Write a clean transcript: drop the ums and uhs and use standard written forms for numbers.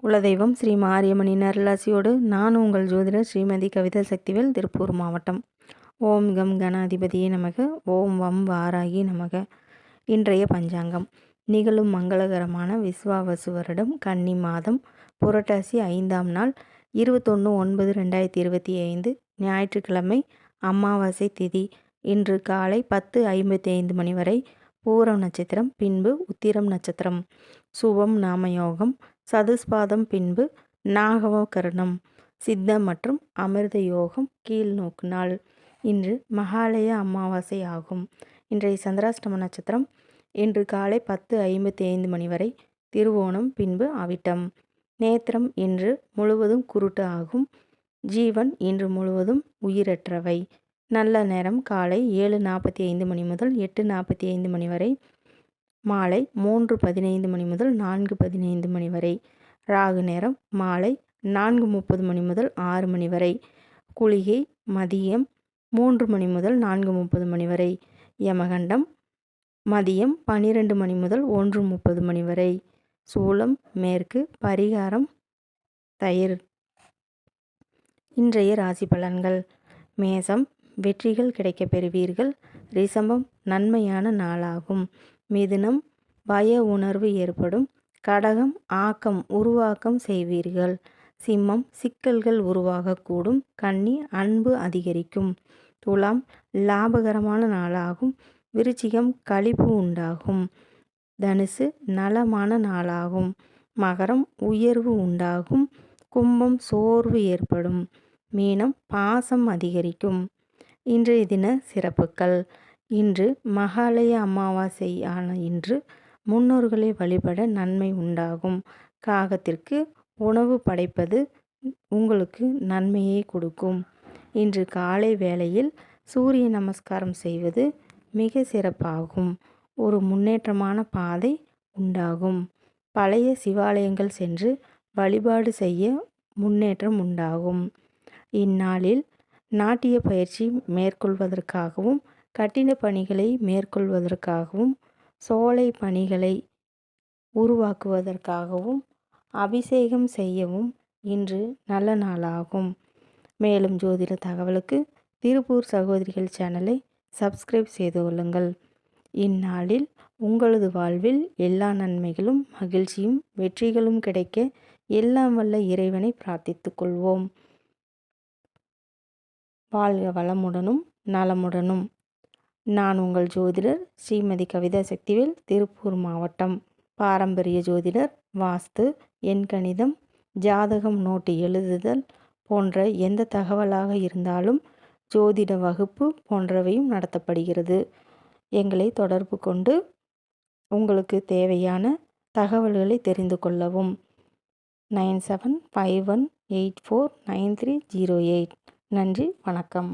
குலதெய்வம் ஸ்ரீ மாரியம்மனின் அருளாசியோடு நான் உங்கள் ஜோதிடர் ஸ்ரீமதி கவிதா சக்திவேல், திருப்பூர் மாவட்டம். ஓம் கம் கணாதிபதியே நமக. ஓம் வம் வாராகி நமக. இன்றைய பஞ்சாங்கம். நிகழும் மங்களகரமான விஸ்வாவசு வருடம் கன்னி மாதம் புரட்டாசி 5ஆம் நாள் 21/9/2025 ஞாயிற்றுக்கிழமை, அமாவாசை திதி. இன்று காலை 10:55 மணி வரை பூரம் நட்சத்திரம், பின்பு உத்திரம் நட்சத்திரம். சுபம் நாமயோகம், சதுஸ்பாதம், பின்பு நாகவகரணம். சித்த மற்றும் அமிர்த யோகம் கீழ் நோக்கு நாள். இன்று மகாலய அமாவாசை ஆகும். இன்றைய சந்திராஷ்டம நட்சத்திரம் இன்று காலை 10:55 மணி வரை திருவோணம், பின்பு அவிட்டம். நேத்திரம் இன்று முழுவதும் குருட்டு ஆகும். ஜீவன் இன்று முழுவதும் உயிரற்றவை. நல்ல நேரம் காலை 7:45 மணி முதல் 8:45 மணி வரை, மாலை 3:15 மணி முதல் 4:15 மணி வரை. ராகு நேரம் மாலை 4:30 மணி முதல் 6 மணி வரை. குளிகை மதியம் 3 மணி முதல் 4:30 மணி வரை. யமகண்டம் மதியம் 12 மணி முதல் 1:30 மணி வரை. சூலம் மேற்கு. பரிகாரம் தயிர். இன்றைய ராசி பலன்கள். மேசம் வெற்றிகள் கிடைக்கப் பெறுவீர்கள். ரிஷபம் நன்மையான நாளாகும். மிதுனம் பய உணர்வு ஏற்படும். கடகம் ஆக்கம் உருவாக்கம் செய்வீர்கள். சிம்மம் சிக்கல்கள் உருவாகக்கூடும். கன்னி அன்பு அதிகரிக்கும். துலாம் லாபகரமான நாளாகும். விருச்சிகம் களிப்பு உண்டாகும். தனுசு நலமான நாளாகும். மகரம் உயர்வு உண்டாகும். கும்பம் சோர்வு ஏற்படும். மீனம் பாசம் அதிகரிக்கும். இன்றைய தின சிறப்புகள். இன்று மகாலய அமாவாசையான இன்று முன்னோர்களை வழிபட நன்மை உண்டாகும். காகத்திற்கு உணவு படைப்பது உங்களுக்கு நன்மையை கொடுக்கும். இன்று காலை வேளையில் சூரிய நமஸ்காரம் செய்வது மிக சிறப்பாகும். ஒரு முன்னேற்றமான பாதை உண்டாகும். பழைய சிவாலயங்கள் சென்று வழிபாடு செய்ய முன்னேற்றம் உண்டாகும். இந்நாளில் நாட்டிய பயிற்சி மேற்கொள்வதற்காகவும், கட்டிட பணிகளை மேற்கொள்வதற்காகவும், சோலை பணிகளை உருவாக்குவதற்காகவும், அபிஷேகம் செய்யவும் இன்று நல்ல நாளாகும். மேலும் ஜோதிட தகவலுக்கு திருப்பூர் சகோதரிகள் சேனலை சப்ஸ்கிரைப் செய்து கொள்ளுங்கள். இந்நாளில் உங்களது வாழ்வில் எல்லா நன்மைகளும், மகிழ்ச்சியும், வெற்றிகளும் கிடைக்க எல்லாம் வல்ல இறைவனை பிரார்த்தித்துக் கொள்வோம். வாழ்க வளமுடனும் நலமுடனும். நான் உங்கள் ஜோதிடர் ஸ்ரீமதி கவிதா சக்திவேல், திருப்பூர் மாவட்டம். பாரம்பரிய ஜோதிடர், வாஸ்து, எண்கணிதம், ஜாதகம் நோட்டு எழுதுதல் போன்ற எந்த தகவலாக இருந்தாலும் ஜோதிட வகுப்பு போன்றவையும் நடத்தப்படுகிறது. எங்களை தொடர்பு கொண்டு உங்களுக்கு தேவையான தகவல்களை தெரிந்து கொள்ளவும். 9751849308. நன்றி, வணக்கம்.